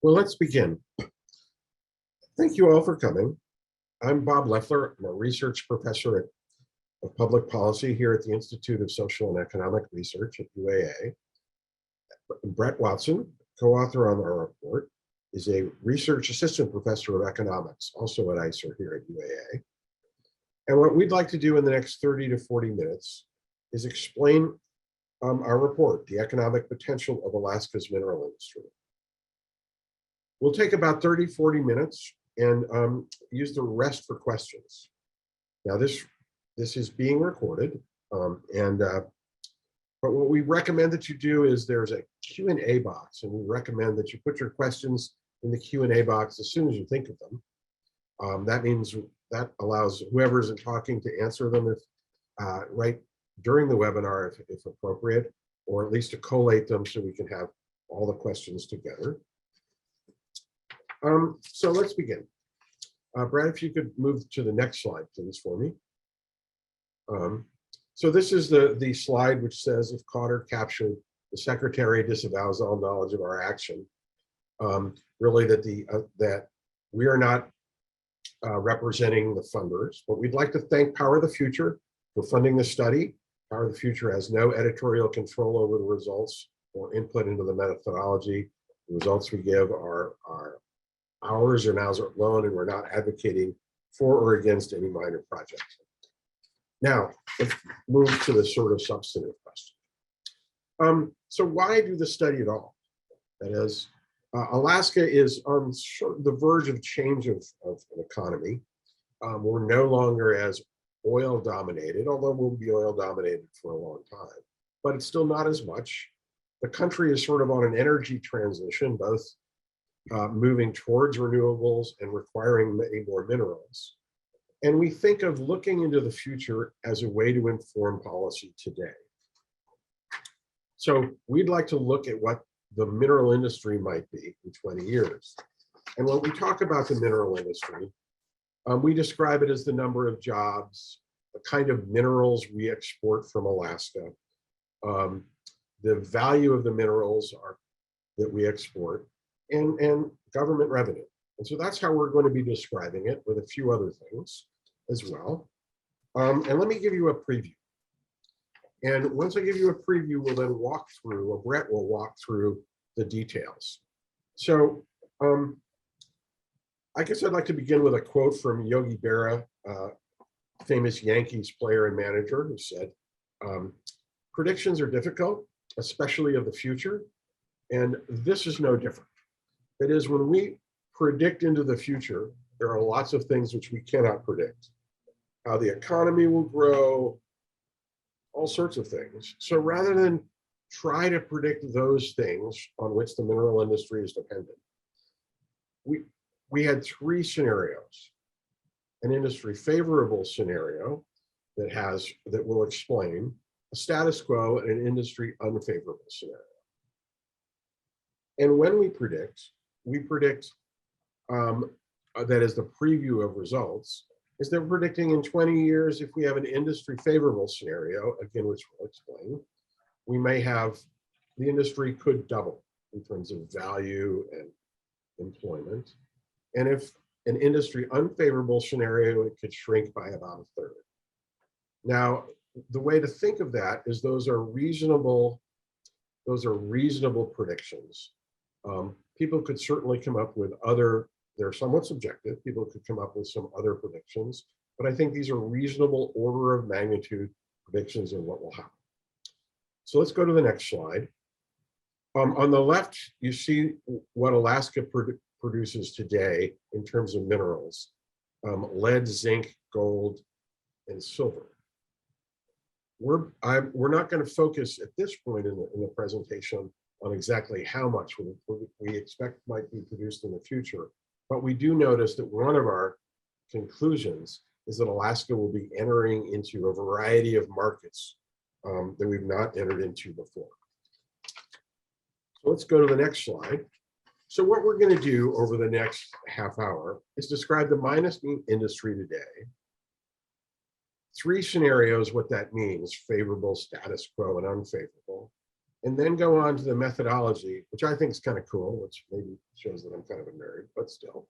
Well, let's begin. Thank you all for coming. I'm Bob Loeffler. I'm a research professor of public policy here at the Institute of Social and Economic Research at UAA. Brett Watson, co-author on our report, is a research assistant professor of economics, also at ISER here at UAA. And what we'd like to do in the next 30 to 40 minutes is explain our report, The Economic Potential of Alaska's Mineral Industry. We'll take about 30, 40 minutes and use the rest for questions. Now this is being recorded, but what we recommend that you do is there's a Q&A box, and we recommend that you put your questions in the Q&A box as soon as you think of them. That means that allows whoever isn't talking to answer them if, right during the webinar if appropriate, or at least to collate them so we can have all the questions together. So let's begin. Brad, if you could move to the next slide, please, for me. So this is the slide which says, if caught or captured, the secretary disavows all knowledge of our action. Really that we are not representing the funders, but we'd like to thank Power of the Future for funding the study. Power of the Future has no editorial control over the results or input into the methodology. The results we give are ours and ours alone, and we're not advocating for or against any minor project. Now, let's move to the sort of substantive question. So why do the study at all? That is, Alaska is on the verge of change of an economy. We're no longer as oil dominated, although we'll be oil dominated for a long time, but it's still not as much. The country is sort of on an energy transition, both moving towards renewables and requiring many more minerals. And we think of looking into the future as a way to inform policy today. So we'd like to look at what the mineral industry might be in 20 years. And when we talk about the mineral industry, we describe it as the number of jobs, the kind of minerals we export from Alaska, the value of the minerals that we export, and government revenue. And so that's how we're going to be describing it, with a few other things as well. And let me give you a preview. And once I give you a preview, we'll then walk through, or Brett will walk through the details. So I guess I'd like to begin with a quote from Yogi Berra, famous Yankees player and manager, who said, predictions are difficult, especially of the future, and this is no different. That is, when we predict into the future, there are lots of things which we cannot predict. How the economy will grow, all sorts of things. So rather than try to predict those things on which the mineral industry is dependent, we had three scenarios. An industry favorable scenario that will explain a status quo, and an industry unfavorable scenario. And when we predict, that is the preview of results, is that we're predicting in 20 years, if we have an industry favorable scenario, again, which we'll explain, we may have, the industry could double in terms of value and employment. And if an industry unfavorable scenario, it could shrink by about a third. Now, the way to think of that is those are reasonable predictions. People could certainly come up with they're somewhat subjective. People could come up with some other predictions, but I think these are reasonable order of magnitude predictions of what will happen. So let's go to the next slide. On the left, you see what Alaska produces today in terms of minerals: lead, zinc, gold, and silver. We're not going to focus at this point in the presentation on exactly how much we expect might be produced in the future, but we do notice that one of our conclusions is that Alaska will be entering into a variety of markets that we've not entered into before. So let's go to the next slide. So what we're going to do over the next half hour is describe the mining industry today. Three scenarios, what that means: favorable, status quo, and unfavorable. and then go on to the methodology, which I think is kind of cool, which maybe shows that I'm kind of a nerd, but still,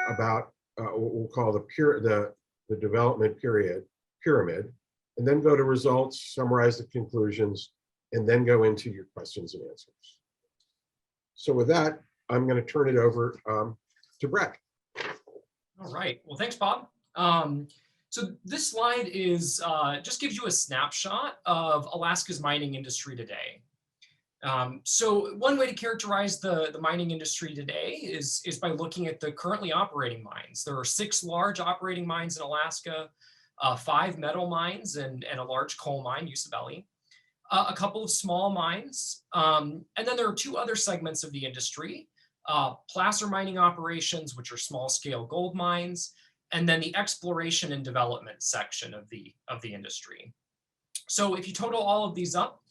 about what we'll call the development pyramid, and then go to results, summarize the conclusions, and then go into your questions and answers. So with that, I'm going to turn it over to Brett. All right. Well, thanks, Bob. So this slide is just gives you a snapshot of Alaska's mining industry today. So one way to characterize the mining industry today is by looking at the currently operating mines. There are 6 large operating mines in Alaska, 5 metal mines, and a large coal mine, Usabelli, a couple of small mines, and then there are 2 other segments of the industry, placer mining operations, which are small-scale gold mines, and then the exploration and development section of the industry. So if you total all of these up,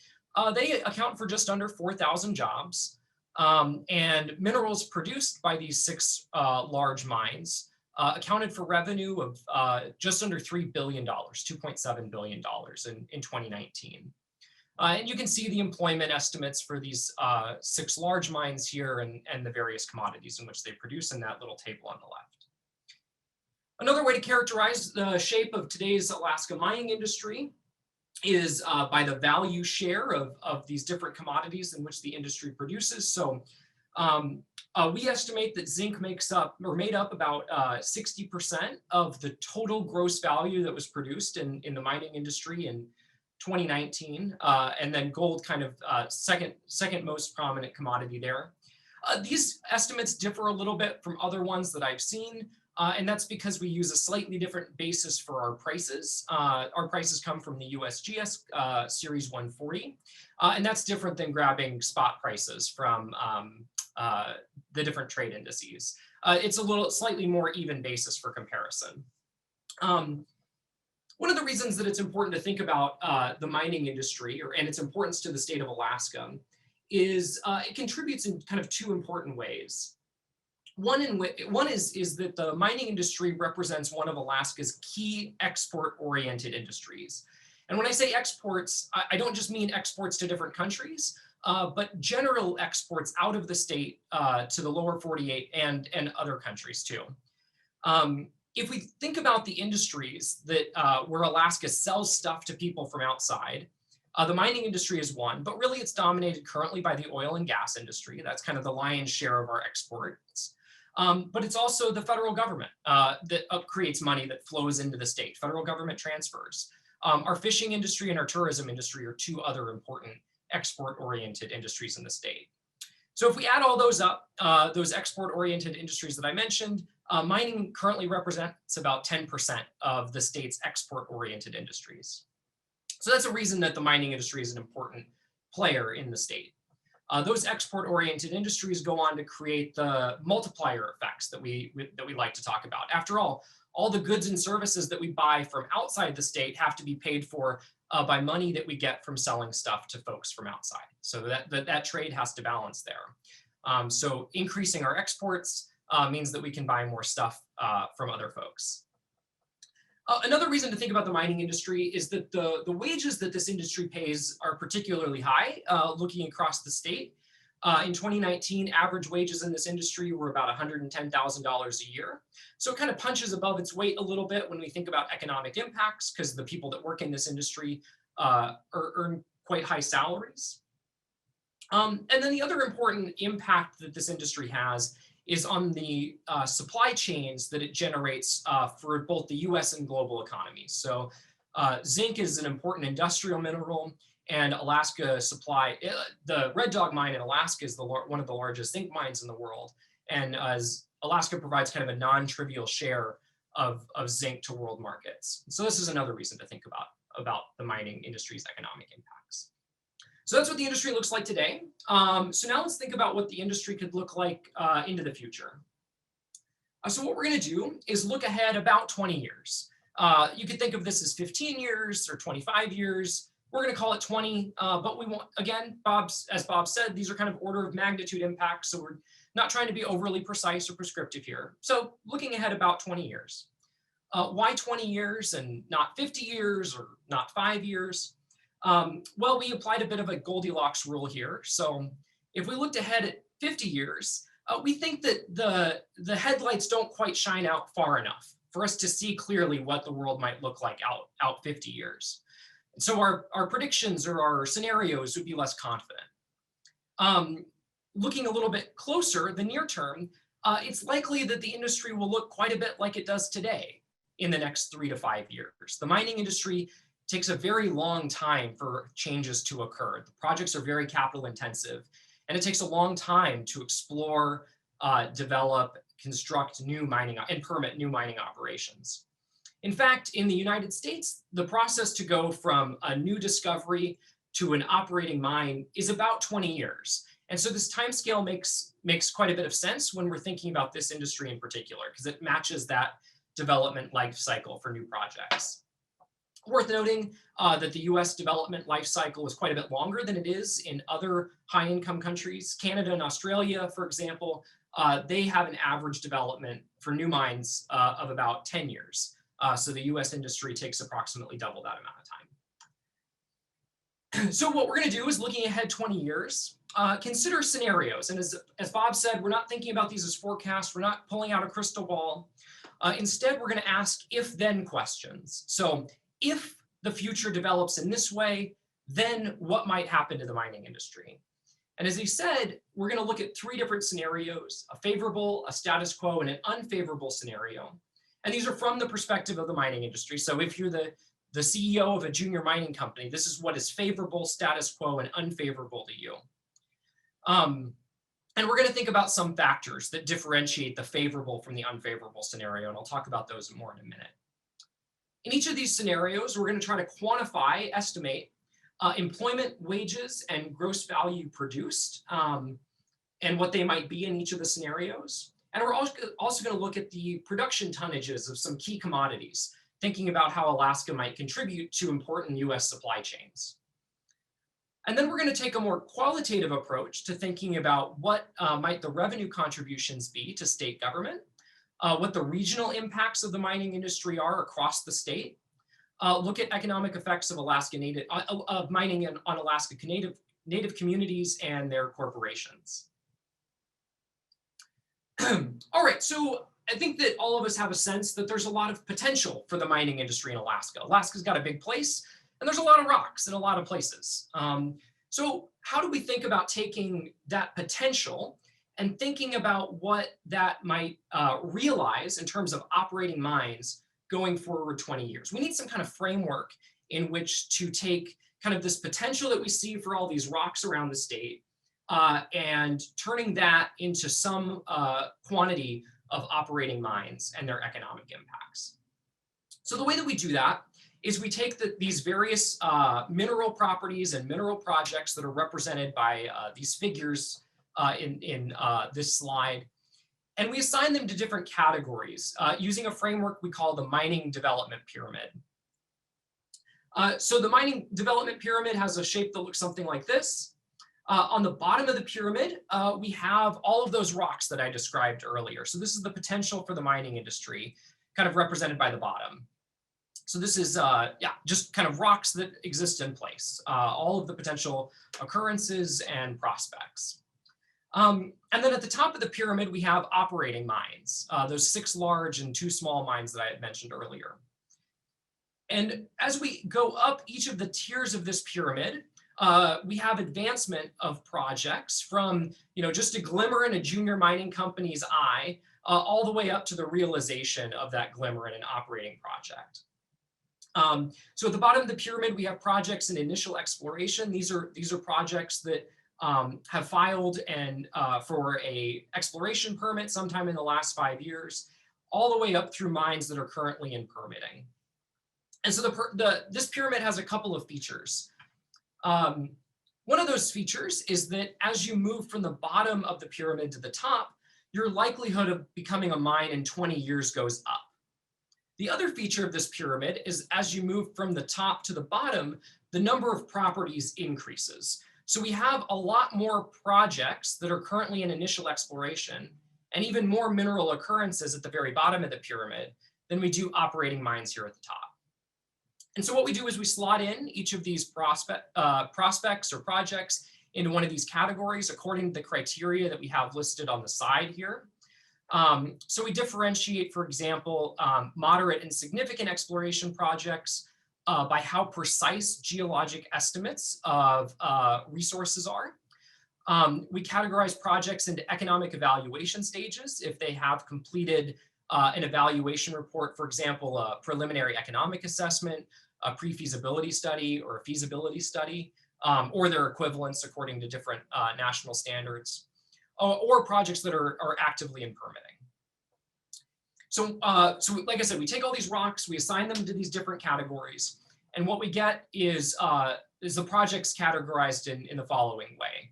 they account for just under 4,000 jobs, and minerals produced by these 6 large mines accounted for revenue of just under $3 billion, $2.7 billion in 2019. And you can see the employment estimates for these 6 large mines here and the various commodities in which they produce in that little table on the left. Another way to characterize the shape of today's Alaska mining industry is by the value share of these different commodities in which the industry produces. So we estimate that zinc made up about 60% of the total gross value that was produced in the mining industry in 2019, and then gold kind of second most prominent commodity there. These estimates differ a little bit from other ones that I've seen, and that's because we use a slightly different basis for our prices. Our prices come from the USGS Series 140, and that's different than grabbing spot prices from the different trade indices. It's a slightly more even basis for comparison. One of the reasons that it's important to think about the mining industry and its importance to the state of Alaska is it contributes in kind of 2 important ways. One is that the mining industry represents one of Alaska's key export-oriented industries. And when I say exports, I don't just mean exports to different countries, but general exports out of the state to the lower 48 and other countries too. If we think about the industries that where Alaska sells stuff to people from outside, the mining industry is one, but really it's dominated currently by the oil and gas industry. That's kind of the lion's share of our exports. But it's also the federal government that creates money that flows into the state, federal government transfers. Our fishing industry and our tourism industry are 2 other important export-oriented industries in the state. So if we add all those up, those export-oriented industries that I mentioned, mining currently represents about 10% of the state's export-oriented industries. So that's a reason that the mining industry is an important player in the state. Those export-oriented industries go on to create the multiplier effects that we like to talk about. After all the goods and services that we buy from outside the state have to be paid for by money that we get from selling stuff to folks from outside. So that trade has to balance there. So increasing our exports means that we can buy more stuff from other folks. Another reason to think about the mining industry is that the wages that this industry pays are particularly high, looking across the state. In 2019, average wages in this industry were about $110,000 a year. So it kind of punches above its weight a little bit when we think about economic impacts, because the people that work in this industry earn quite high salaries. And then the other important impact that this industry has is on the supply chains that it generates for both the US and global economies. So zinc is an important industrial mineral, and Alaska the Red Dog mine in Alaska is one of the largest zinc mines in the world. And as Alaska provides kind of a non-trivial share of zinc to world markets. So this is another reason to think about the mining industry's economic impacts. So that's what the industry looks like today. So now let's think about what the industry could look like into the future. So what we're going to do is look ahead about 20 years. You could think of this as 15 years or 25 years. We're going to call it 20, but we want, again, as Bob said, these are kind of order of magnitude impacts, so we're not trying to be overly precise or prescriptive here. So looking ahead about 20 years. Why 20 years and not 50 years or not 5 years? Well, we applied a bit of a Goldilocks rule here. So if we looked ahead at 50 years, we think that the headlights don't quite shine out far enough for us to see clearly what the world might look like out 50 years. And so our predictions or our scenarios would be less confident. Looking a little bit closer, the near term, it's likely that the industry will look quite a bit like it does today in the next 3 to 5 years. The mining industry takes a very long time for changes to occur. The projects are very capital intensive, and it takes a long time to explore, develop, construct new mining and permit new mining operations. In fact, in the United States, the process to go from a new discovery to an operating mine is about 20 years. And so this timescale makes quite a bit of sense when we're thinking about this industry in particular, because it matches that development life cycle for new projects. Worth noting that the US development life cycle is quite a bit longer than it is in other high income countries. Canada and Australia, for example, they have an average development for new mines of about 10 years. So the US industry takes approximately double that amount of time. So what we're going to do is, looking ahead 20 years, consider scenarios. And as Bob said, we're not thinking about these as forecasts. We're not pulling out a crystal ball. Instead, we're going to ask if-then questions. So if the future develops in this way, then what might happen to the mining industry? And as he said, we're going to look at 3 different scenarios: a favorable, a status quo, and an unfavorable scenario. And these are from the perspective of the mining industry. So if you're the CEO of a junior mining company, this is what is favorable, status quo, and unfavorable to you. And we're going to think about some factors that differentiate the favorable from the unfavorable scenario, and I'll talk about those more in a minute. In each of these scenarios, we're going to try to quantify, estimate employment, wages, and gross value produced, and what they might be in each of the scenarios. And we're also going to look at the production tonnages of some key commodities, thinking about how Alaska might contribute to important US supply chains. And then we're going to take a more qualitative approach to thinking about what might the revenue contributions be to state government, what the regional impacts of the mining industry are across the state, look at economic effects of mining on Alaska native communities and their corporations. All right, so I think that all of us have a sense that there's a lot of potential for the mining industry in Alaska. Alaska's got a big place, and there's a lot of rocks in a lot of places. So how do we think about taking that potential and thinking about what that might realize in terms of operating mines going forward 20 years? We need some kind of framework in which to take kind of this potential that we see for all these rocks around the state and turning that into some quantity of operating mines and their economic impacts. So the way that we do that is we take these various mineral properties and mineral projects that are represented by these figures in this slide, and we assign them to different categories using a framework we call the mining development pyramid. So the mining development pyramid has a shape that looks something like this. On the bottom of the pyramid, we have all of those rocks that I described earlier. So this is the potential for the mining industry, kind of represented by the bottom. So this is, just kind of rocks that exist in place, all of the potential occurrences and prospects. And then at the top of the pyramid, we have operating mines, those 6 large and 2 small mines that I had mentioned earlier. And as we go up each of the tiers of this pyramid, we have advancement of projects from just a glimmer in a junior mining company's eye, all the way up to the realization of that glimmer in an operating project. So at the bottom of the pyramid, we have projects in initial exploration. These are projects that have filed and for a exploration permit sometime in the last 5 years, all the way up through mines that are currently in permitting. And so this pyramid has a couple of features. One of those features is that as you move from the bottom of the pyramid to the top, your likelihood of becoming a mine in 20 years goes up. The other feature of this pyramid is as you move from the top to the bottom, the number of properties increases. So we have a lot more projects that are currently in initial exploration and even more mineral occurrences at the very bottom of the pyramid than we do operating mines here at the top. And so what we do is we slot in each of these prospects or projects into one of these categories according to the criteria that we have listed on the side here. So we differentiate, for example, moderate and significant exploration projects by how precise geologic estimates of resources are. We categorize projects into economic evaluation stages if they have completed an evaluation report, for example, a preliminary economic assessment, a pre-feasibility study, or a feasibility study, or their equivalents according to different national standards, or projects that are actively in permitting. So, like I said, we take all these rocks, we assign them to these different categories, and what we get is the projects categorized in the following way.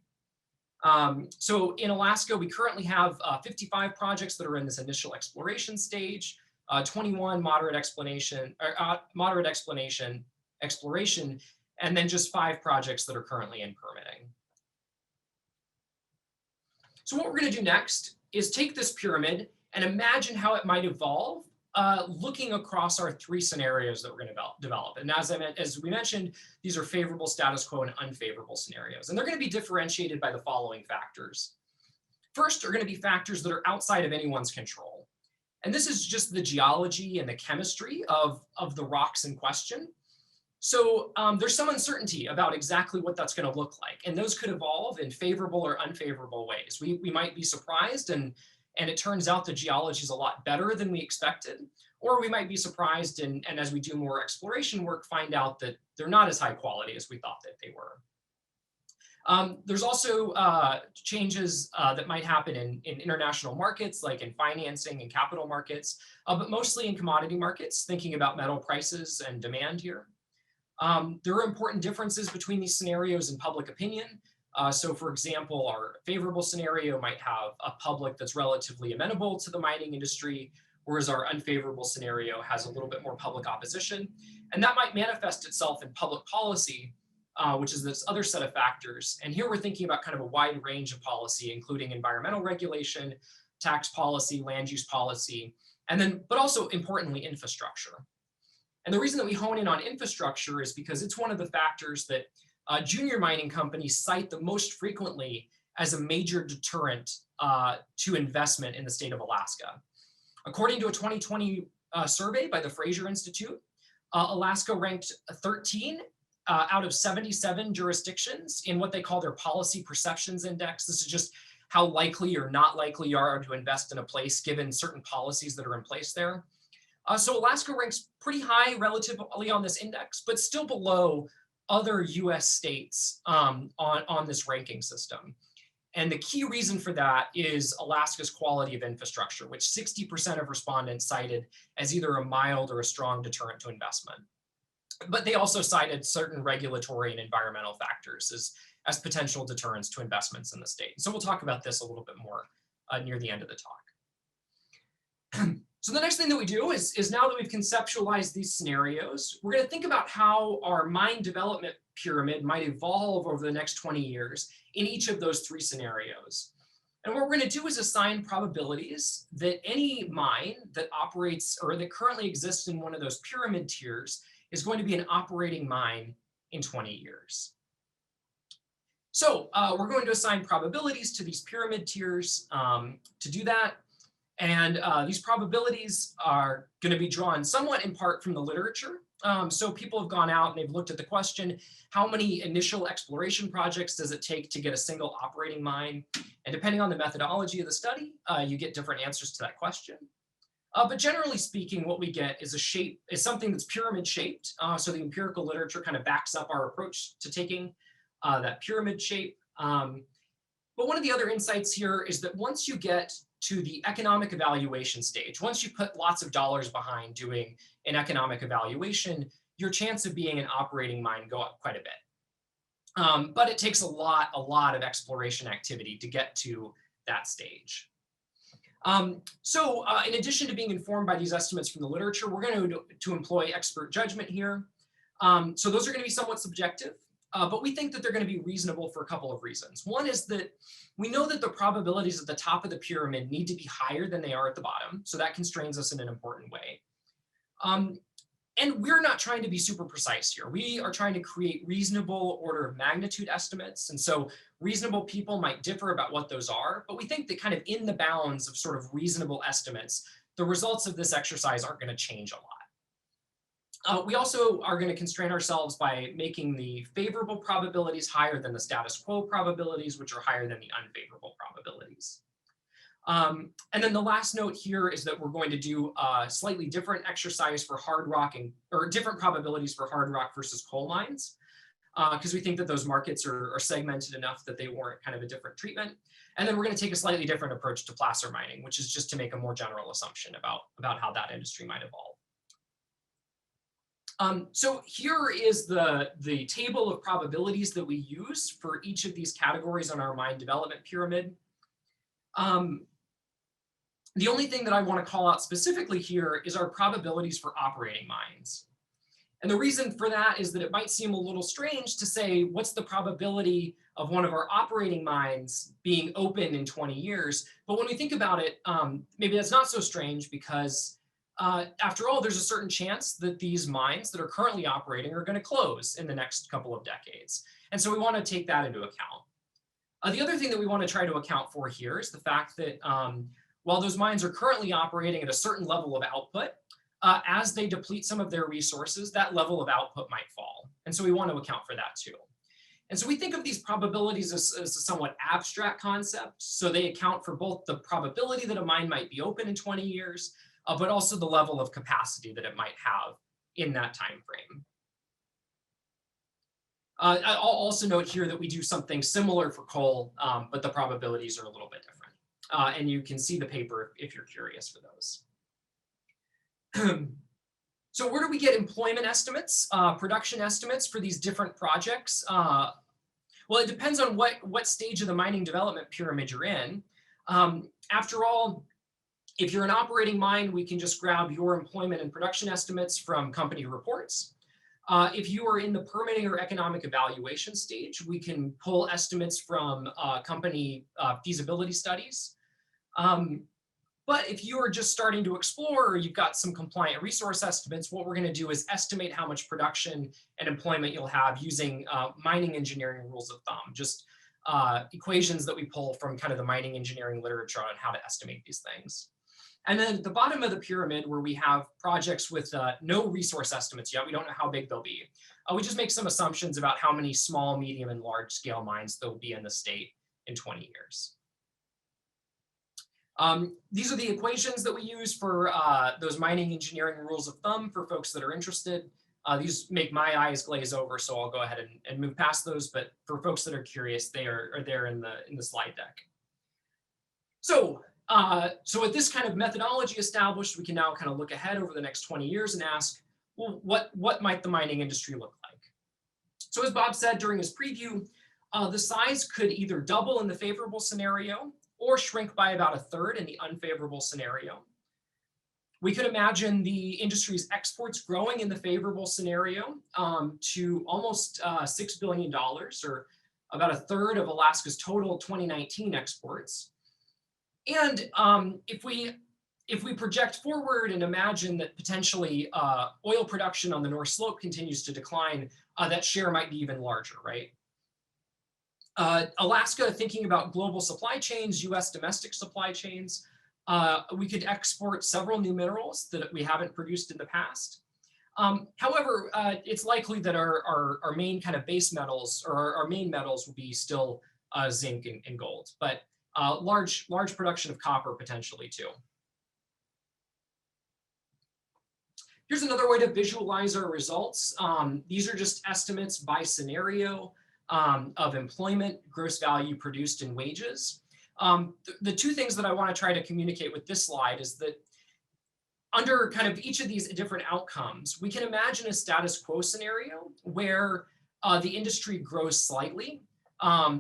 So in Alaska, we currently have 55 projects that are in this initial exploration stage, 21 moderate exploration, and then just 5 projects that are currently in permitting. So what we're going to do next is take this pyramid and imagine how it might evolve looking across our 3 scenarios that we're going to develop. And as we mentioned, these are favorable status quo and unfavorable scenarios. And they're going to be differentiated by the following factors. First are going to be factors that are outside of anyone's control. And this is just the geology and the chemistry of the rocks in question. So there's some uncertainty about exactly what that's going to look like. And those could evolve in favorable or unfavorable ways. We might be surprised and it turns out the geology is a lot better than we expected. Or we might be surprised and as we do more exploration work, find out that they're not as high quality as we thought that they were. There's also changes that might happen in international markets, like in financing and capital markets, but mostly in commodity markets, thinking about metal prices and demand here. There are important differences between these scenarios in public opinion. So for example, our favorable scenario might have a public that's relatively amenable to the mining industry, whereas our unfavorable scenario has a little bit more public opposition. And that might manifest itself in public policy, which is this other set of factors. And here we're thinking about kind of a wide range of policy, including environmental regulation, tax policy, land use policy, and then, but also importantly, infrastructure. And the reason that we hone in on infrastructure is because it's one of the factors that junior mining companies cite the most frequently as a major deterrent to investment in the state of Alaska. According to a 2020 survey by the Fraser Institute, Alaska ranked 13 out of 77 jurisdictions in what they call their policy perceptions index. This is just how likely or not likely you are to invest in a place given certain policies that are in place there. So Alaska ranks pretty high relatively on this index, but still below other US states on this ranking system. And the key reason for that is Alaska's quality of infrastructure, which 60% of respondents cited as either a mild or a strong deterrent to investment. But they also cited certain regulatory and environmental factors as potential deterrents to investments in the state. So we'll talk about this a little bit more near the end of the talk. So the next thing that we do is now that we've conceptualized these scenarios, we're going to think about how our mine development pyramid might evolve over the next 20 years in each of those 3 scenarios. And what we're going to do is assign probabilities that any mine that operates or that currently exists in one of those pyramid tiers is going to be an operating mine in 20 years. So we're going to assign probabilities to these pyramid tiers to do that. And these probabilities are going to be drawn somewhat in part from the literature. So people have gone out and they've looked at the question, how many initial exploration projects does it take to get a single operating mine? And depending on the methodology of the study, you get different answers to that question. But generally speaking, what we get is something that's pyramid shaped. So the empirical literature kind of backs up our approach to taking that pyramid shape. But one of the other insights here is that once you get to the economic evaluation stage, once you put lots of dollars behind doing an economic evaluation, your chance of being an operating mine go up quite a bit. But it takes a lot of exploration activity to get to that stage. So in addition to being informed by these estimates from the literature, we're going to employ expert judgment here. So those are going to be somewhat subjective. But we think that they're going to be reasonable for a couple of reasons. One is that we know that the probabilities at the top of the pyramid need to be higher than they are at the bottom. So that constrains us in an important way. And we're not trying to be super precise here. We are trying to create reasonable order of magnitude estimates. And so reasonable people might differ about what those are, but we think that kind of in the bounds of sort of reasonable estimates, the results of this exercise aren't going to change a lot. We also are going to constrain ourselves by making the favorable probabilities higher than the status quo probabilities, which are higher than the unfavorable probabilities. And then the last note here is that we're going to do a slightly different exercise for hard rock or different probabilities for hard rock versus coal mines, because we think that those markets are segmented enough that they warrant kind of a different treatment. And then we're going to take a slightly different approach to placer mining, which is just to make a more general assumption about how that industry might evolve. So here is the table of probabilities that we use for each of these categories on our mine development pyramid. The only thing that I want to call out specifically here is our probabilities for operating mines. And the reason for that is that it might seem a little strange to say, what's the probability of one of our operating mines being open in 20 years? But when we think about it, maybe that's not so strange because after all, there's a certain chance that these mines that are currently operating are going to close in the next couple of decades. And so we want to take that into account. The other thing that we want to try to account for here is the fact that while those mines are currently operating at a certain level of output, as they deplete some of their resources, that level of output might fall. And so we want to account for that too. And so we think of these probabilities as a somewhat abstract concept. So they account for both the probability that a mine might be open in 20 years, but also the level of capacity that it might have in that time frame. I'll also note here that we do something similar for coal, but the probabilities are a little bit different. And you can see the paper if you're curious for those. So where do we get employment estimates, production estimates for these different projects? Well, it depends on what stage of the mining development pyramid you're in. After all, if you're an operating mine, we can just grab your employment and production estimates from company reports. If you are in the permitting or economic evaluation stage, we can pull estimates from company feasibility studies. But if you are just starting to explore or you've got some compliant resource estimates, what we're going to do is estimate how much production and employment you'll have using mining engineering rules of thumb, just equations that we pull from kind of the mining engineering literature on how to estimate these things. And then at the bottom of the pyramid where we have projects with no resource estimates yet, we don't know how big they'll be. We just make some assumptions about how many small, medium, and large scale mines there'll be in the state in 20 years. These are the equations that we use for those mining engineering rules of thumb for folks that are interested. These make my eyes glaze over, so I'll go ahead and move past those. But for folks that are curious, they are there in the slide deck. So with this kind of methodology established, we can now kind of look ahead over the next 20 years and ask, well, what might the mining industry look like? So as Bob said during his preview, the size could either double in the favorable scenario or shrink by about 1/3 in the unfavorable scenario. We could imagine the industry's exports growing in the favorable scenario to almost $6 billion, or about 1/3 of Alaska's total 2019 exports. And if we project forward and imagine that potentially oil production on the North Slope continues to decline, that share might be even larger, right? Alaska, thinking about global supply chains, US domestic supply chains, we could export several new minerals that we haven't produced in the past. However, it's likely that our main kind of base metals or our main metals will be still zinc and gold, but large production of copper potentially too. Here's another way to visualize our results. These are just estimates by scenario of employment, gross value produced, and wages. The two things that I want to try to communicate with this slide is that under kind of each of these different outcomes, we can imagine a status quo scenario where the industry grows slightly.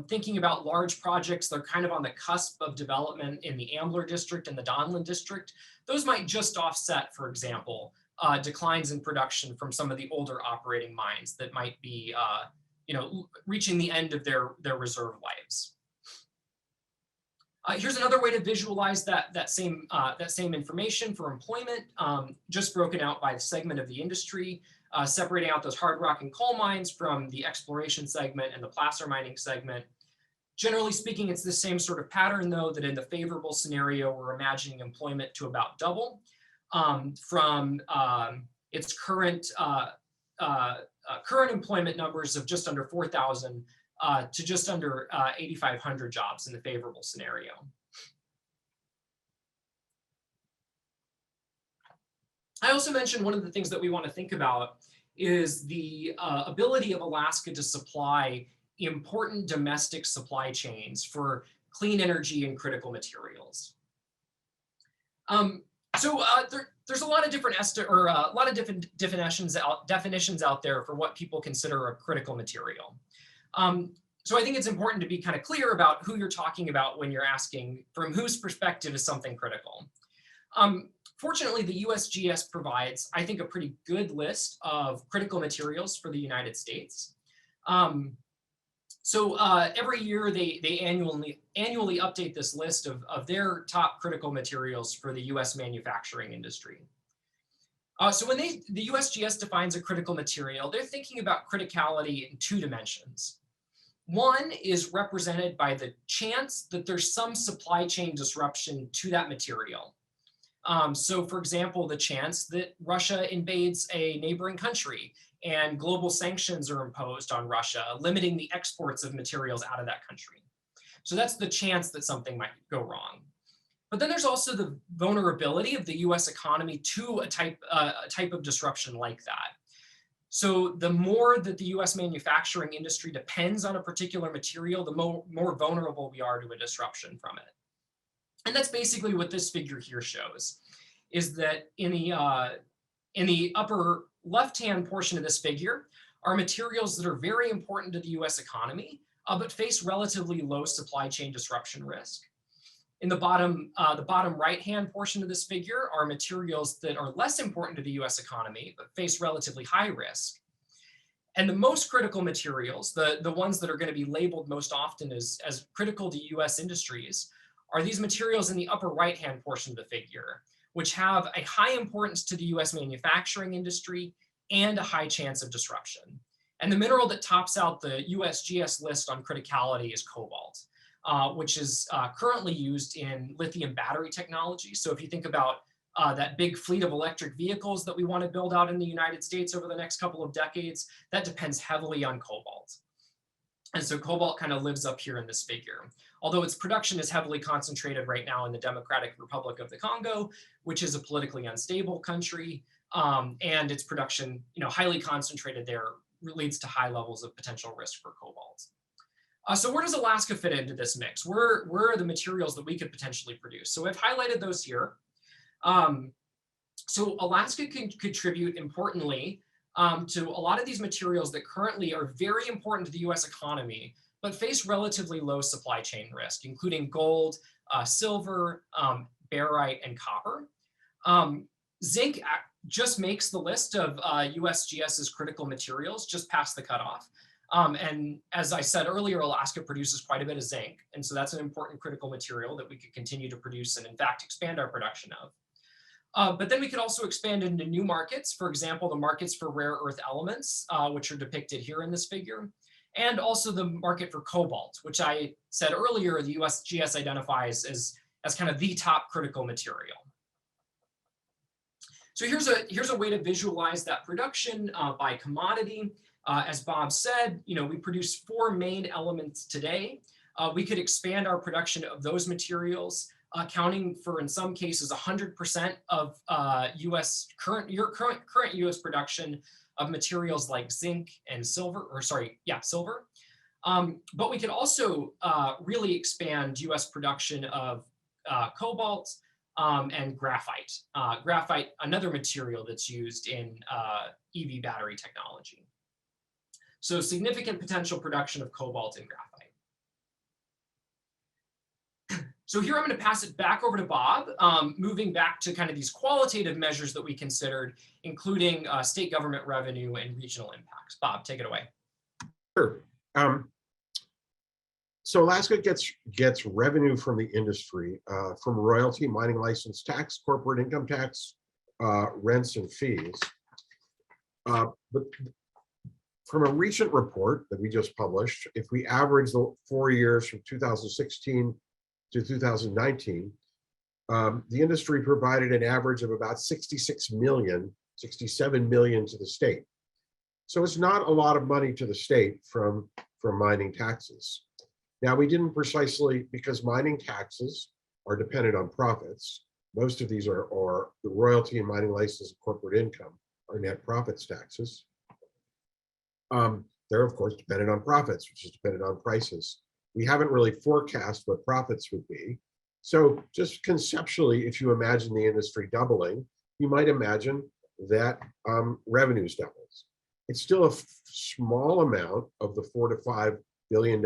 Thinking about large projects, they're kind of on the cusp of development in the Ambler district and the Donlin district. Those might just offset, for example, declines in production from some of the older operating mines that might be reaching the end of their reserve lives. Here's another way to visualize that same information for employment, just broken out by the segment of the industry, separating out those hard rock and coal mines from the exploration segment and the placer mining segment. Generally speaking, it's the same sort of pattern, though, that in the favorable scenario, we're imagining employment to about double from its current employment numbers of just under 4,000 to just under 8,500 jobs in the favorable scenario. I also mentioned one of the things that we want to think about is the ability of Alaska to supply important domestic supply chains for clean energy and critical materials. There's a lot of different definitions out there for what people consider a critical material. So I think it's important to be kind of clear about who you're talking about when you're asking from whose perspective is something critical. Fortunately, the USGS provides, I think, a pretty good list of critical materials for the United States. Every year they annually update this list of their top critical materials for the US manufacturing industry. So when the USGS defines a critical material, they're thinking about criticality in two dimensions. One is represented by the chance that there's some supply chain disruption to that material. So for example, the chance that Russia invades a neighboring country and global sanctions are imposed on Russia, limiting the exports of materials out of that country. So that's the chance that something might go wrong. But then there's also the vulnerability of the US economy to a type of disruption like that. So the more that the US manufacturing industry depends on a particular material, the more vulnerable we are to a disruption from it. And that's basically what this figure here shows, is that in the upper left-hand portion of this figure are materials that are very important to the US economy, but face relatively low supply chain disruption risk. In the bottom right-hand portion of this figure are materials that are less important to the US economy, but face relatively high risk. And the most critical materials, the ones that are going to be labeled most often as critical to US industries, are these materials in the upper right-hand portion of the figure, which have a high importance to the US manufacturing industry and a high chance of disruption. And the mineral that tops out the USGS list on criticality is cobalt, which is currently used in lithium battery technology. So if you think about that big fleet of electric vehicles that we want to build out in the United States over the next couple of decades, that depends heavily on cobalt. And so cobalt kind of lives up here in this figure, although its production is heavily concentrated right now in the Democratic Republic of the Congo, which is a politically unstable country, and its production, highly concentrated there, leads to high levels of potential risk for cobalt. So where does Alaska fit into this mix? Where are the materials that we could potentially produce? So I've highlighted those here. So Alaska can contribute importantly to a lot of these materials that currently are very important to the US economy, but face relatively low supply chain risk, including gold, silver, barite, and copper. Zinc just makes the list of USGS's critical materials, just past the cutoff. And as I said earlier, Alaska produces quite a bit of zinc. And so that's an important critical material that we could continue to produce and in fact expand our production of. But then we could also expand into new markets, for example, the markets for rare earth elements, which are depicted here in this figure, and also the market for cobalt, which I said earlier, the USGS identifies as kind of the top critical material. So here's a way to visualize that production by commodity. As Bob said, we produce 4 main elements today. We could expand our production of those materials, accounting for, in some cases, 100% of current US production of materials like zinc and silver, silver. But we could also really expand US production of cobalt and graphite. Graphite, another material that's used in EV battery technology. So significant potential production of cobalt and graphite. So here I'm going to pass it back over to Bob, moving back to kind of these qualitative measures that we considered, including state government revenue and regional impacts. Bob, take it away. Sure. So Alaska gets revenue from the industry from royalty, mining license tax, corporate income tax, rents and fees. But from a recent report that we just published, if we average the 4 years from 2016 to 2019, the industry provided an average of about 66 million, 67 million to the state. So it's not a lot of money to the state from mining taxes. Now, we didn't precisely, because mining taxes are dependent on profits. Most of these are the royalty and mining license and corporate income are net profits taxes. They're of course dependent on profits, which is dependent on prices. We haven't really forecast what profits would be. So just conceptually, if you imagine the industry doubling, you might imagine that revenues doubles. It's still a small amount of the $4 to $5 billion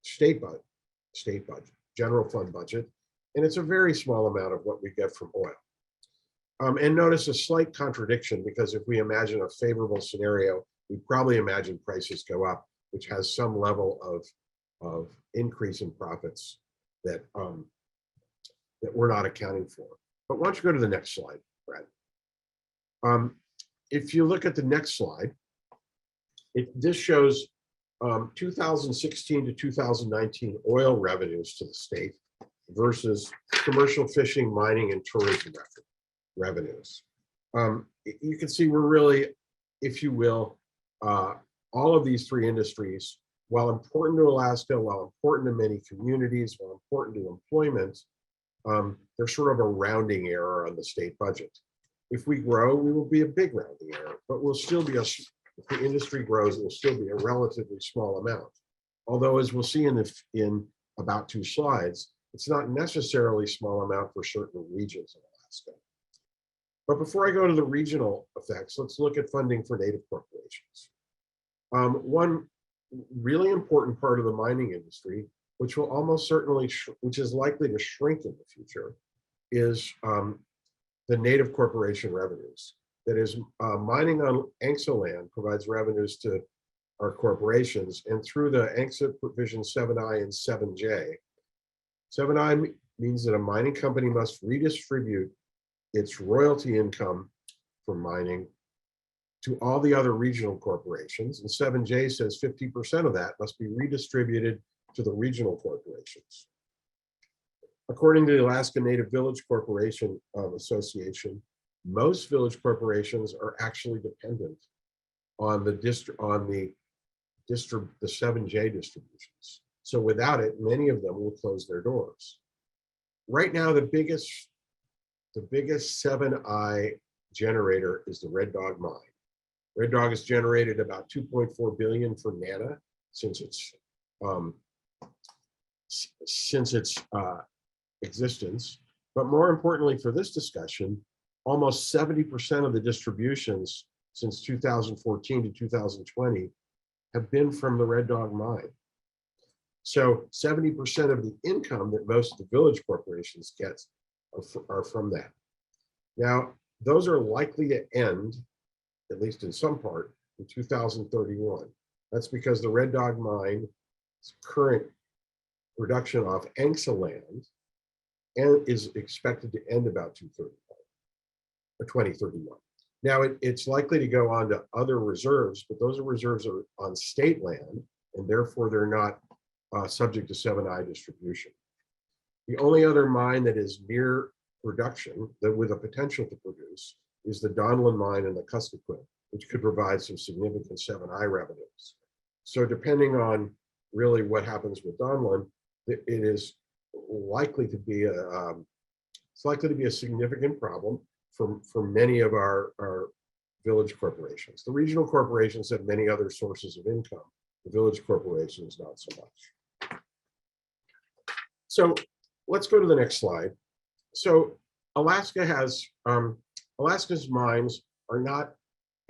state budget, general fund budget, and it's a very small amount of what we get from oil. And notice a slight contradiction, because if we imagine a favorable scenario, we probably imagine prices go up, which has some level of increase in profits that we're not accounting for. But why don't you go to the next slide, Brad? If you look at the next slide, this shows 2016 to 2019 oil revenues to the state versus commercial fishing, mining, and tourism revenues. You can see we're really, if you will, all of these three industries, while important to Alaska, while important to many communities, while important to employment, they're sort of a rounding error on the state budget. If we grow, we will be a big rounding error, but we'll still be if the industry grows, it will still be a relatively small amount. Although, as we'll see in about 2 slides, it's not necessarily a small amount for certain regions of Alaska. But before I go to the regional effects, let's look at funding for native corporations. One really important part of the mining industry, which will almost certainly, which is likely to shrink in the future, is the native corporation revenues. That is, mining on ANCSA land provides revenues to our corporations, and through the ANCSA provision 7I and 7J. 7I means that a mining company must redistribute its royalty income from mining to all the other regional corporations, and 7J says 50% of that must be redistributed to the regional corporations. According to the Alaska Native Village Corporation Association, most village corporations are actually dependent on the 7J distributions. So without it, many of them will close their doors. Right now, the biggest 7I generator is the Red Dog mine. Red Dog has generated about 2.4 billion for NANA since its existence. But more importantly for this discussion, almost 70% of the distributions since 2014 to 2020 have been from the Red Dog mine. So 70% of the income that most of the village corporations get are from that. Now, those are likely to end, at least in some part, in 2031. That's because the Red Dog mine's current production off ANCSA land is expected to end about 2031. Now, it's likely to go on to other reserves, but those reserves are on state land, and therefore they're not subject to 7I distribution. The only other mine that is near production, that with a potential to produce, is the Donlin mine in the Kuskokwim, which could provide some significant 7I revenues. So depending on really what happens with Donlin, it is likely to be a significant problem for many of our village corporations. The regional corporations have many other sources of income. The village corporations, not so much. So let's go to the next slide. So Alaska has, Alaska's mines are not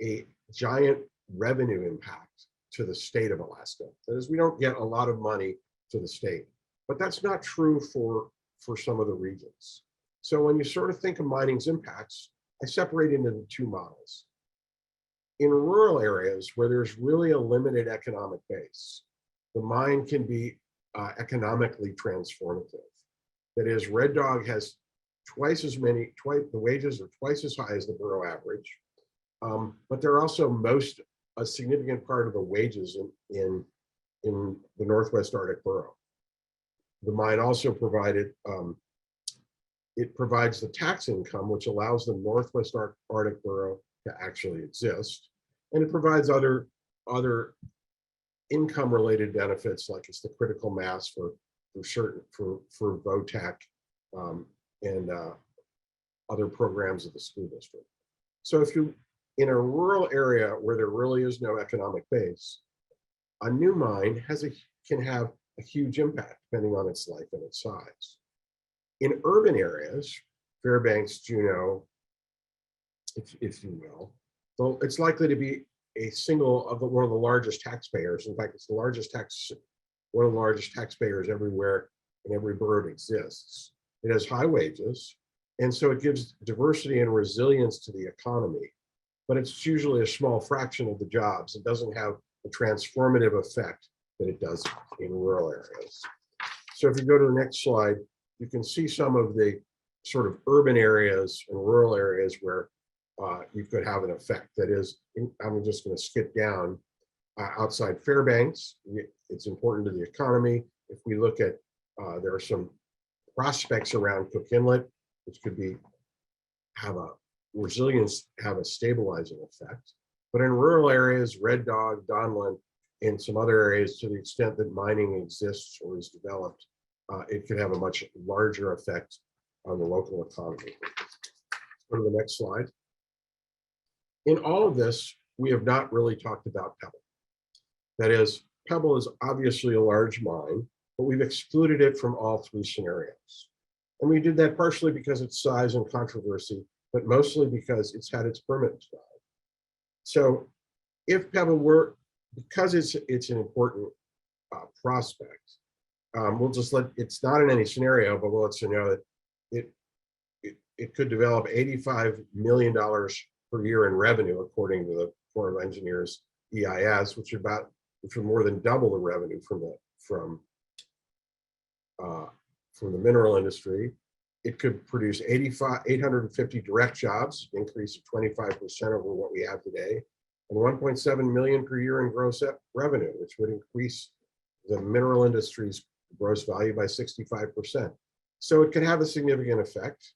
a giant revenue impact to the state of Alaska. That is, we don't get a lot of money to the state, but that's not true for some of the regions. So when you sort of think of mining's impacts, I separate it into 2 models. In rural areas where there's really a limited economic base, the mine can be economically transformative. That is, Red Dog has the wages are twice as high as the borough average, but they're also a significant part of the wages in the Northwest Arctic borough. The mine also it provides the tax income, which allows the Northwest Arctic borough to actually exist. And it provides other income related benefits, like it's the critical mass for VOTAC and other programs of the school district. So if you, in a rural area where there really is no economic base, a new mine can have a huge impact depending on its life and its size. In urban areas, Fairbanks, Juneau, if you will, so it's likely to be one of the largest taxpayers. In fact, it's one of the largest taxpayers everywhere in every borough that exists. It has high wages, and so it gives diversity and resilience to the economy, but it's usually a small fraction of the jobs. It doesn't have the transformative effect that it does in rural areas. So if you go to the next slide, you can see some of the sort of urban areas and rural areas where you could have an effect. That is, I'm just going to skip down. Outside Fairbanks, it's important to the economy. If we look at, there are some prospects around Cook Inlet, which could have a stabilizing effect. But in rural areas, Red Dog, Donlin, and some other areas, to the extent that mining exists or is developed, it could have a much larger effect on the local economy. Go to the next slide. In all of this, we have not really talked about Pebble. That is, Pebble is obviously a large mine, but we've excluded it from all three scenarios. And we did that partially because of its size and controversy, but mostly because it's had its permit denied. So if Pebble because it's an important prospect, we'll just it's not in any scenario, but we'll let you know that it could develop $85 million per year in revenue, according to the Corps of Engineers EIS, which would more than double the revenue from the mineral industry. It could produce 850 direct jobs, an increase of 25% over what we have today, and 1.7 million per year in gross revenue, which would increase the mineral industry's gross value by 65%. So it could have a significant effect.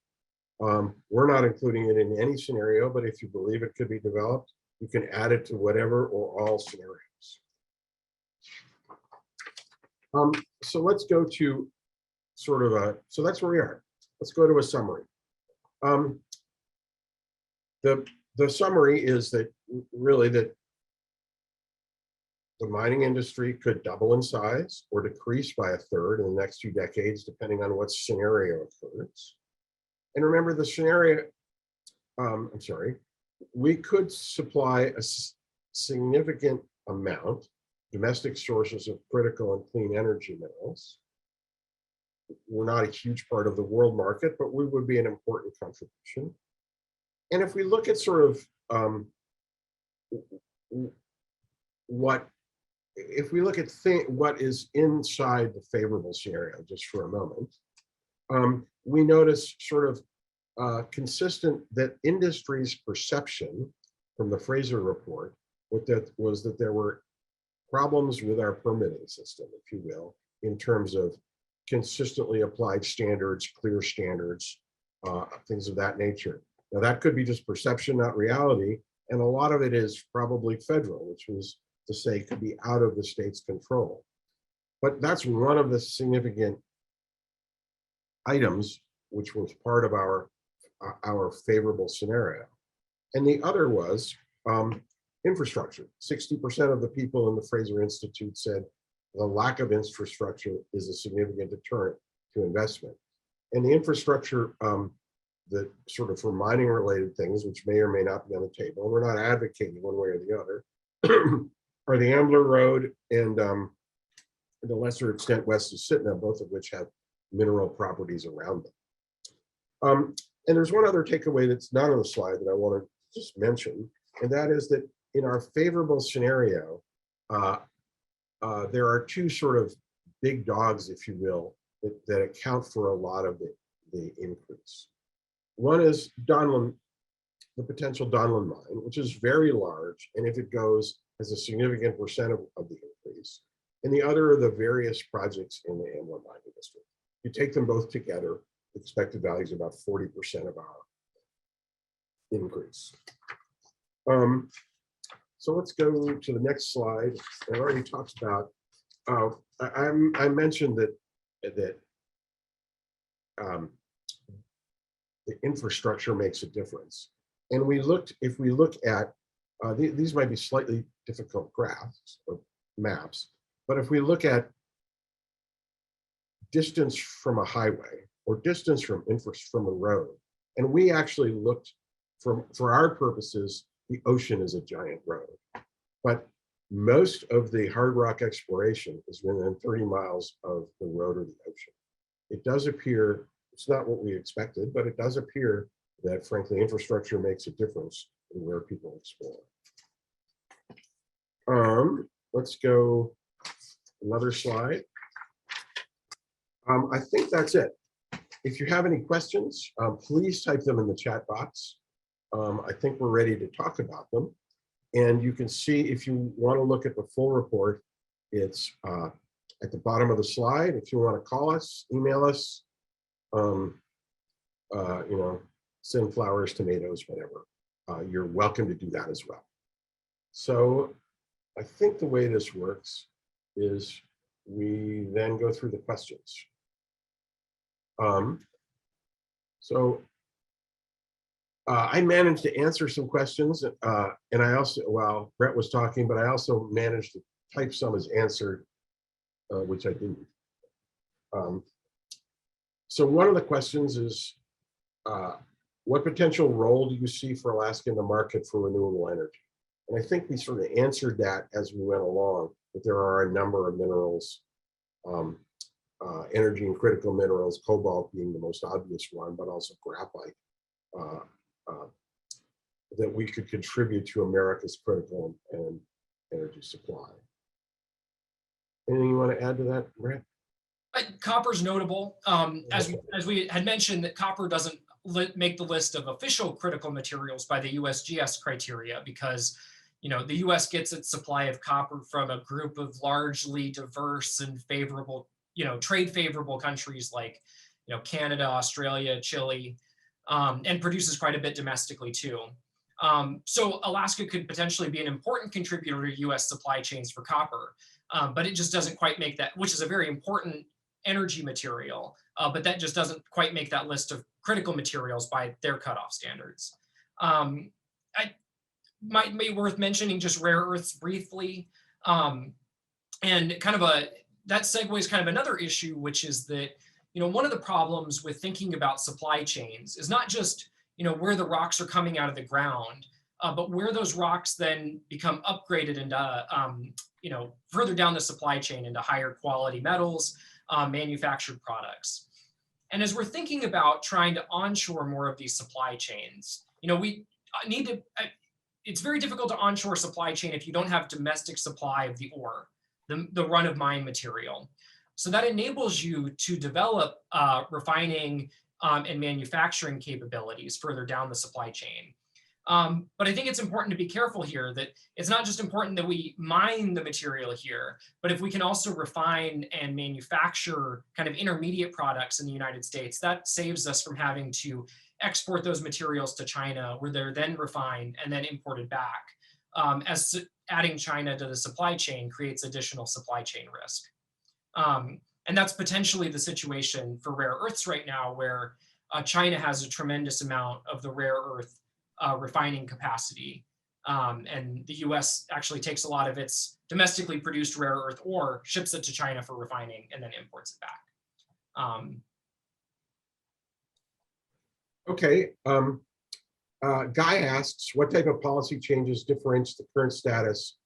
We're not including it in any scenario, but if you believe it could be developed, you can add it to whatever or all scenarios. So let's go to so that's where we are. Let's go to a summary. The summary is that really that the mining industry could double in size or decrease by a third in the next few decades, depending on what scenario occurs. And remember the scenario, we could supply a significant amount, domestic sources of critical and clean energy minerals. We're not a huge part of the world market, but we would be an important contribution. And if we look at sort of what is inside the favorable scenario, just for a moment, we notice sort of consistent that industry's perception from the Fraser report was that there were problems with our permitting system, if you will, in terms of consistently applied standards, clear standards, things of that nature. Now that could be just perception, not reality. And a lot of it is probably federal, which was to say could be out of the state's control. But that's one of the significant items which was part of our favorable scenario. And the other was infrastructure. 60% of the people in the Fraser Institute said the lack of infrastructure is a significant deterrent to investment. And the infrastructure that sort of for mining related things, which may or may not be on the table, we're not advocating one way or the other, are the Ambler Road and to a lesser extent west of Sitna, both of which have mineral properties around them. And there's one other takeaway that's not on the slide that I want to just mention, and that is that in our favorable scenario, there are two sort of big dogs, if you will, that account for a lot of the increase. One is Donlin, the potential Donlin mine, which is very large, and if it goes, has a significant percent of the increase. And the other are the various projects in the Amlin mining district. You take them both together, the expected value is about 40% of our increase. So let's go to the next slide. I already talked about, I mentioned that the infrastructure makes a difference. And if we look at, these might be slightly difficult graphs or maps, but if we look at distance from a highway or distance from a road, and we actually looked for our purposes, the ocean is a giant road, but most of the hard rock exploration is within 30 miles of the road or the ocean. It does appear, it's not what we expected, but it does appear that frankly, infrastructure makes a difference in where people explore. Let's go another slide. I think that's it. If you have any questions, please type them in the chat box. I think we're ready to talk about them. And you can see if you want to look at the full report, it's at the bottom of the slide. If you want to call us, email us, you know, send flowers, tomatoes, whatever. You're welcome to do that as well. So I think the way this works is we then go through the questions. I managed to answer some questions, and I also, while Brett was talking, but I also managed to type some as answered, which I didn't. So one of the questions is, what potential role do you see for Alaska in the market for renewable energy? And I think we sort of answered that as we went along, that there are a number of minerals, energy and critical minerals, cobalt being the most obvious one, but also graphite, that we could contribute to America's critical and energy supply. Anything you want to add to that, Brett? Copper's notable. As we had mentioned, that copper doesn't make the list of official critical materials by the USGS criteria because, you know, the US gets its supply of copper from a group of largely diverse and favorable, you know, trade favorable countries like, you know, Canada, Australia, Chile, and produces quite a bit domestically too. So Alaska could potentially be an important contributor to US supply chains for copper, but it just doesn't quite make that, which is a very important energy material, but that just doesn't quite make that list of critical materials by their cutoff standards. I might be worth mentioning just rare earths briefly, and kind of that segues kind of another issue, which is that, you know, one of the problems with thinking about supply chains is not just, you know, where the rocks are coming out of the ground, but where those rocks then become upgraded into, you know, further down the supply chain into higher quality metals, manufactured products. And as we're thinking about trying to onshore more of these supply chains, you know, we need to, it's very difficult to onshore supply chain if you don't have domestic supply of the ore, the run of mine material. So that enables you to develop refining and manufacturing capabilities further down the supply chain. But I think it's important to be careful here that it's not just important that we mine the material here, but if we can also refine and manufacture kind of intermediate products in the United States, that saves us from having to export those materials to China, where they're then refined and then imported back. As adding China to the supply chain creates additional supply chain risk. And that's potentially the situation for rare earths right now, where China has a tremendous amount of the rare earth refining capacity. And the US actually takes a lot of its domestically produced rare earth ore, ships it to China for refining, and then imports it back. Okay. Guy asks, what type of policy changes differentiate the current status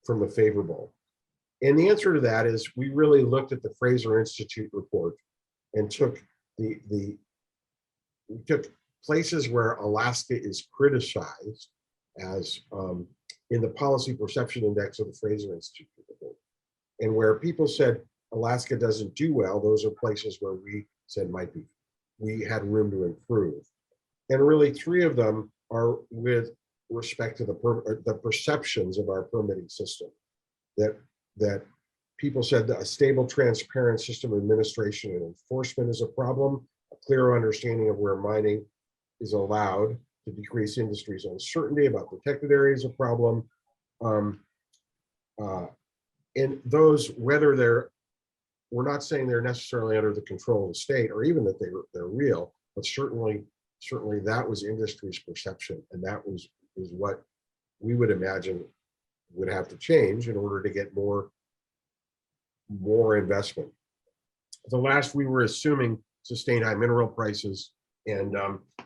from the favorable? And the answer to that is we really looked at the Fraser Institute report and took we took places where Alaska is criticized as in the policy perception index of the Fraser Institute report. And where people said Alaska doesn't do well, those are places where we said we had room to improve. And really 3 of them are with respect to the perceptions of our permitting system. That people said that a stable, transparent system of administration and enforcement is a problem. A clear understanding of where mining is allowed to decrease industry's uncertainty about protected areas, a problem. And those, whether we're not saying they're necessarily under the control of the state or even that they're real, but certainly that was industry's perception, and that is what we would imagine would have to change in order to get more investment. The last, we were assuming sustained high mineral prices and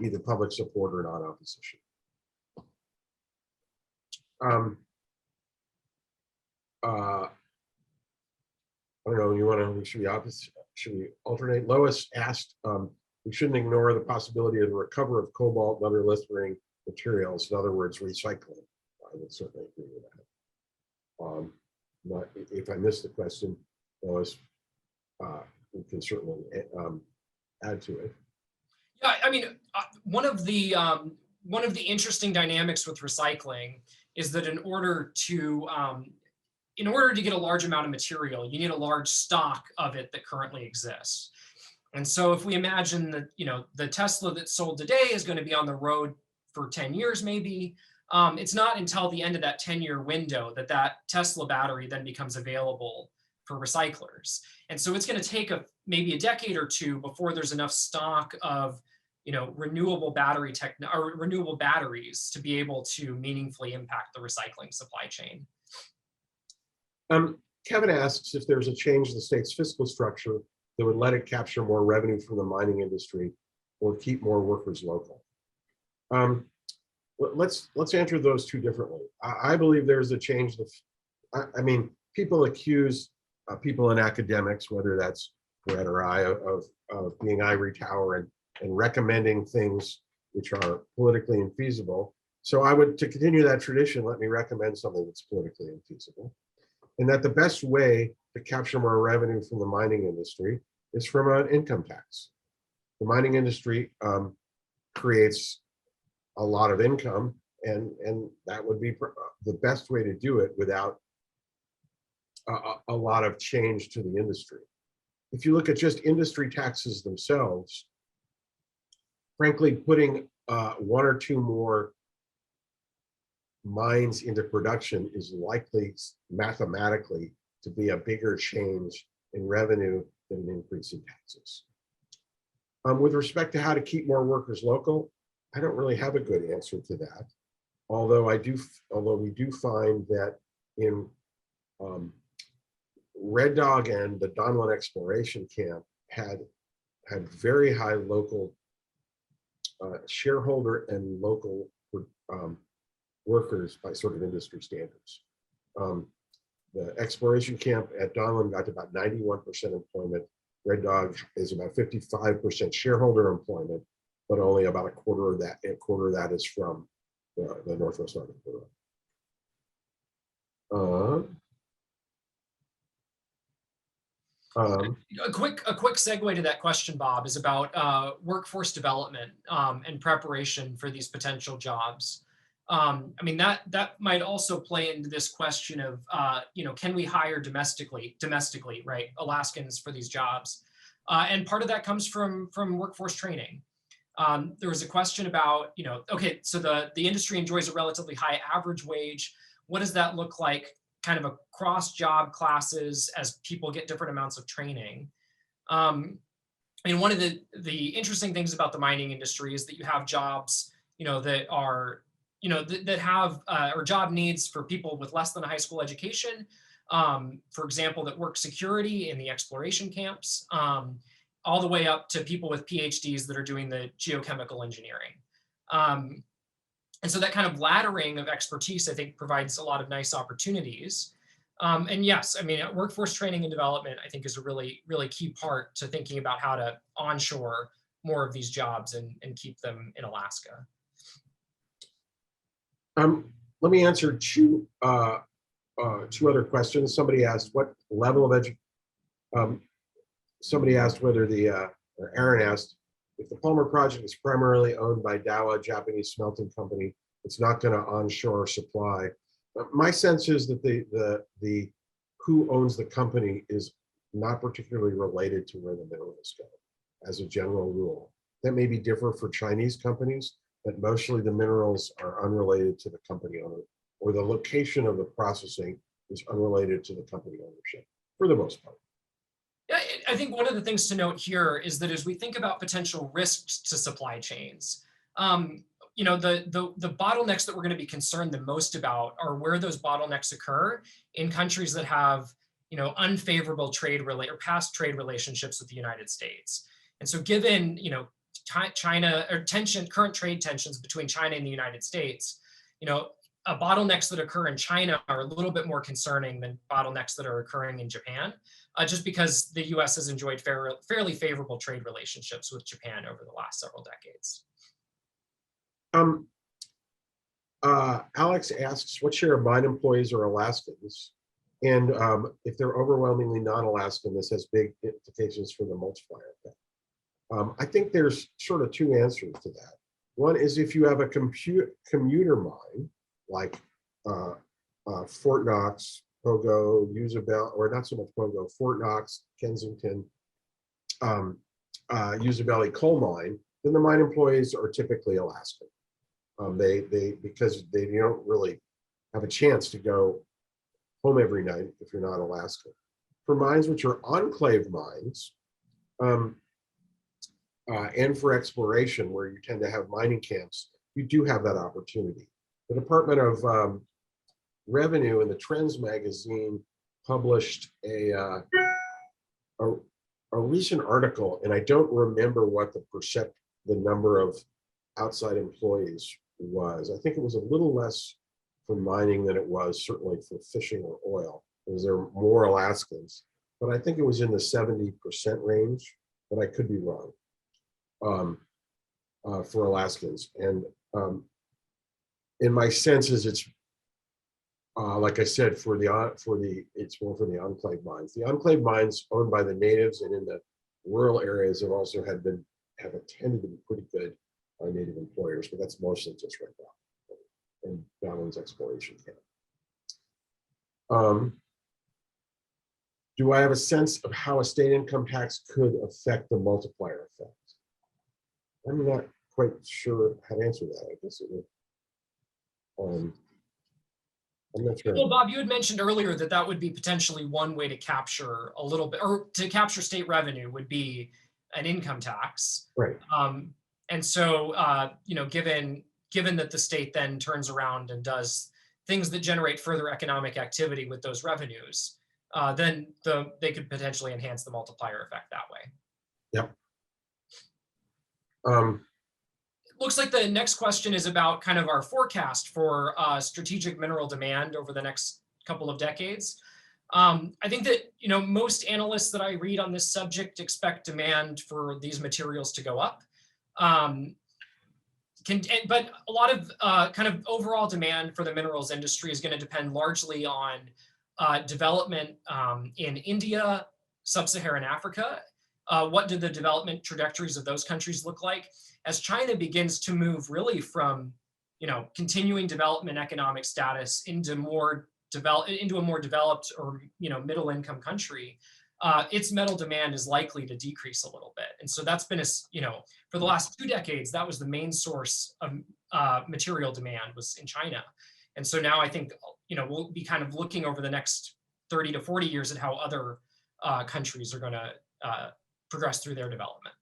either public support or non-opposition. I don't know, you want to, should we alternate? Lois asked, we shouldn't ignore the possibility of the recovery of cobalt and other littering materials, in other words, recycling. I would certainly agree with that. If I missed the question, Lois, we can certainly add to it. Yeah, I mean, one of the interesting dynamics with recycling is that in order to get a large amount of material, you need a large stock of it that currently exists. And so if we imagine that, the Tesla that's sold today is going to be on the road for 10 years, maybe, it's not until the end of that 10-year window that Tesla battery then becomes available for recyclers. And so it's going to take maybe a decade or 2 before there's enough stock of renewable batteries to be able to meaningfully impact the recycling supply chain. Kevin asks if there's a change in the state's fiscal structure that would let it capture more revenue from the mining industry or keep more workers local. Let's answer those 2 differently. I believe there's a change. I mean, people accuse people in academics, whether that's Brett or I, of being ivory tower and recommending things which are politically infeasible. So to continue that tradition, let me recommend something that's politically infeasible. And that the best way to capture more revenue from the mining industry is from an income tax. The mining industry creates a lot of income, and that would be the best way to do it without a lot of change to the industry. If you look at just industry taxes themselves, frankly, putting 1 or 2 more mines into production is likely mathematically to be a bigger change in revenue than an increase in taxes. With respect to how to keep more workers local, I don't really have a good answer to that. Although we do find that in Red Dog and the Donlin exploration camp had very high local shareholder and local workers by sort of industry standards. The exploration camp at Donlin got to about 91% employment. Red Dog is about 55% shareholder employment, but only about a quarter of that is from the Northwest Arctic. A quick segue to that question, Bob, is about workforce development and preparation for these potential jobs. I mean, that might also play into this question of, can we hire domestically, right, Alaskans for these jobs? And part of that comes from workforce training. There was a question about, okay, so the industry enjoys a relatively high average wage. What does that look like kind of across job classes as people get different amounts of training? And one of the interesting things about the mining industry is that you have jobs, that are, that have or job needs for people with less than a high school education. For example, that work security in the exploration camps, all the way up to people with PhDs that are doing the geochemical engineering. And so that kind of laddering of expertise, I think, provides a lot of nice opportunities. And yes, I mean, workforce training and development, I think, is a really, really key part to thinking about how to onshore more of these jobs and keep them in Alaska. Let me answer 2 two other questions. Somebody asked what level of somebody asked whether or Aaron asked, if the Palmer project is primarily owned by Dow, a Japanese smelting company, it's not going to onshore supply. My sense is that the who owns the company is not particularly related to where the minerals go, as a general rule. That may be different for Chinese companies, but mostly the minerals are unrelated to the company owner, or the location of the processing is unrelated to the company ownership, for the most part. Yeah, I think one of the things to note here is that as we think about potential risks to supply chains, you know, the bottlenecks that we're going to be concerned the most about are where those bottlenecks occur in countries that have, you know, unfavorable past trade relationships with the United States. And so given, you know, China or current trade tensions between China and the United States, you know, bottlenecks that occur in China are a little bit more concerning than bottlenecks that are occurring in Japan, just because the US has enjoyed fairly favorable trade relationships with Japan over the last several decades. Alex asks, what share of mine employees are Alaskans? And if they're overwhelmingly non-Alaskan, this has big implications for the multiplier effect. I think there's sort of two answers to that. One is if you have a commuter mine, like Fort Knox, Pogo, Usabel, or not so much Pogo, Fort Knox, Kensington, Usabelli coal mine, then the mine employees are typically Alaskan. Because they don't really have a chance to go home every night if you're not Alaska. For mines which are enclave mines, and for exploration, where you tend to have mining camps, you do have that opportunity. The Department of Revenue in the Trends magazine published a recent article, and I don't remember what the number of outside employees was. I think it was a little less for mining than it was certainly for fishing or oil, because there are more Alaskans, but I think it was in the 70% range, but I could be wrong, for Alaskans. And in my sense is it's like I said, it's more for the enclave mines. The enclave mines owned by the natives and in the rural areas have also have tended to be pretty good native employers, but that's mostly just right now and Donald's exploration camp. Do I have a sense of how a state income tax could affect the multiplier effect? I'm not quite sure how to answer that. I guess it would. I'm not sure. Well, Bob, you had mentioned earlier that that would be potentially one way to capture a little bit, or to capture state revenue would be an income tax. Right. And so, you know, given that the state then turns around and does things that generate further economic activity with those revenues, then they could potentially enhance the multiplier effect that way. Yep. Looks like the next question is about kind of our forecast for strategic mineral demand over the next couple of decades. I think that, you know, most analysts that I read on this subject expect demand for these materials to go up. But a lot of kind of overall demand for the minerals industry is going to depend largely on development in India, sub-Saharan Africa. What do the development trajectories of those countries look like? As China begins to move really from, you know, continuing development economic status into a more developed or, you know, middle income country, its metal demand is likely to decrease a little bit. And so that's been you know, for the last 2 decades, that was the main source of material demand was in China. And so now I think, you know, we'll be kind of looking over the next 30 to 40 years at how other countries are going to progress through their development.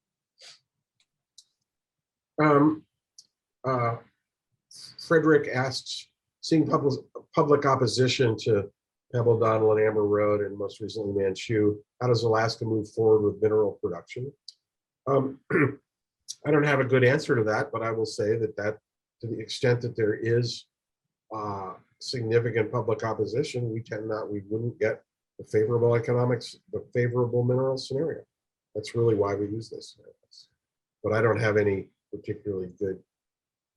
Frederick asks, seeing public opposition to Pebble, Donald, and Amber Road, and most recently Manchu, how does Alaska move forward with mineral production? I don't have a good answer to that, but I will say that to the extent that there is significant public opposition, we wouldn't get the favorable economics, the favorable mineral scenario. That's really why we use this. But I don't have any particularly good,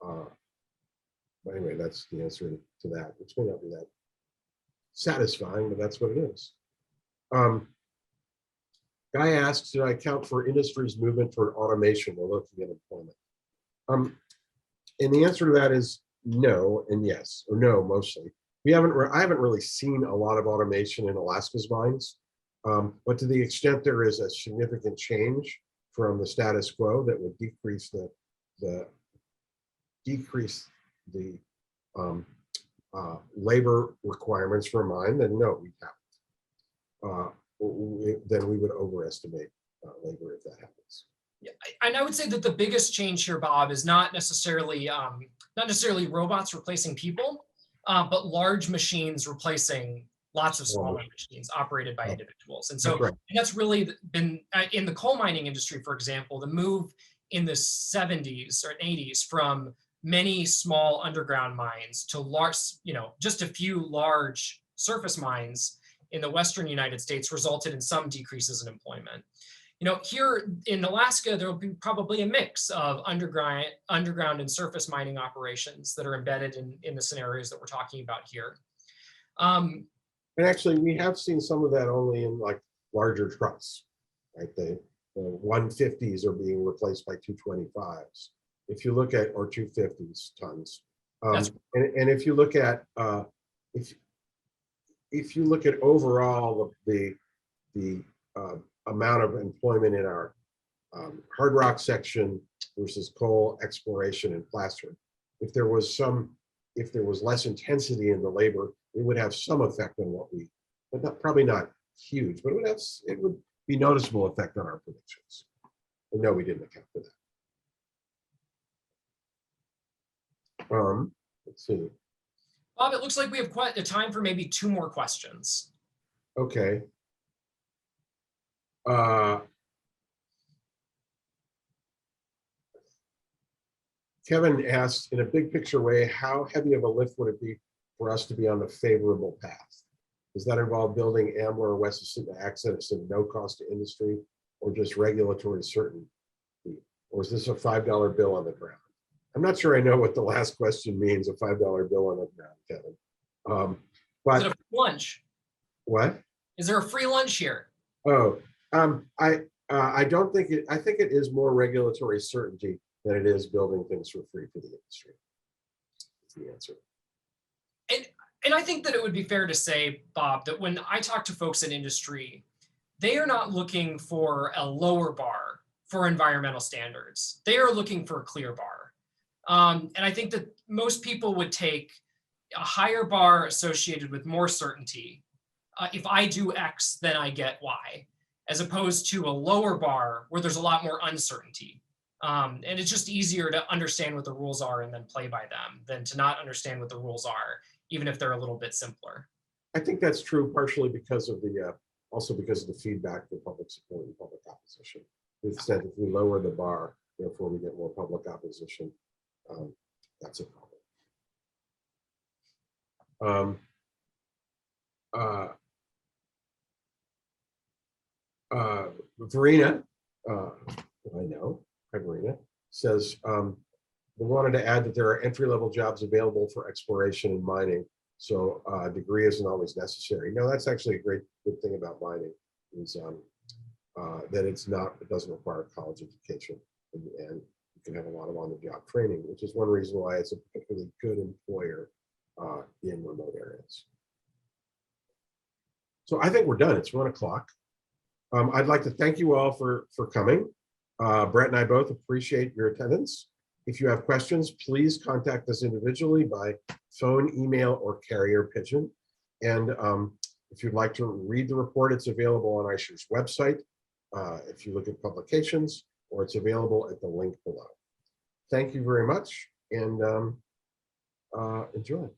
but anyway, that's the answer to that, which may not be that satisfying, but that's what it is. Guy asks, did I account for industry's movement toward automation while looking at employment? And the answer to that is no and yes, or no, mostly. I haven't really seen a lot of automation in Alaska's mines, but to the extent there is a significant change from the status quo that would decrease the labor requirements for a mine, then no, we haven't. Then we would overestimate labor if that happens. Yeah, and I would say that the biggest change here, Bob, is not necessarily robots replacing people, but large machines replacing lots of smaller machines operated by individuals. And so that's really been in the coal mining industry, for example, the move in the 70s or 80s from many small underground mines to large, just a few large surface mines in the Western United States resulted in some decreases in employment. Here in Alaska, there will be probably a mix of underground and surface mining operations that are embedded in the scenarios that we're talking about here. And actually, we have seen some of that only in like larger trucks, right? The 150s are being replaced by 225s. If you look at, or 250s tons. And if you look at, if you look at overall the amount of employment in our hard rock section versus coal exploration and placer, if there was less intensity in the labor, it would have some effect on what we, but probably not huge, but it would be noticeable effect on our predictions. But no, we didn't account for that. Let's see. Bob, it looks like we have quite a time for maybe 2 more questions. Okay. Kevin asked, in a big picture way, how heavy of a lift would it be for us to be on the favorable path? Does that involve building Ambler or West access and no cost to industry, or just regulatory certainty? Or is this a $5 bill on the ground? I'm not sure I know what the last question means, a $5 bill on the ground, Kevin. But is it a free lunch? What? Is there a free lunch here? Oh, I don't think it, I think it is more regulatory certainty than it is building things for free for the industry. That's the answer. And I think that it would be fair to say, Bob, that when I talk to folks in industry, they are not looking for a lower bar for environmental standards. They are looking for a clear bar. And I think that most people would take a higher bar associated with more certainty. If I do X, then I get Y, as opposed to a lower bar where there's a lot more uncertainty. And it's just easier to understand what the rules are and then play by them than to not understand what the rules are, even if they're a little bit simpler. I think that's true partially because of the, also because of the feedback for public support and public opposition. We've said if we lower the bar, therefore we get more public opposition. That's a problem. Verena, I know, hi Verena, says, we wanted to add that there are entry-level jobs available for exploration and mining, so a degree isn't always necessary. No, that's actually a good thing about mining, is that it doesn't require a college education, and you can have a lot of on-the-job training, which is one reason why it's a particularly good employer in remote areas. So I think we're done. It's 1 o'clock. I'd like to thank you all for coming. Brett and I both appreciate your attendance. If you have questions, please contact us individually by phone, email, or carrier pigeon. And if you'd like to read the report, it's available on ISER's website. If you look at publications, or it's available at the link below. Thank you very much, and enjoy.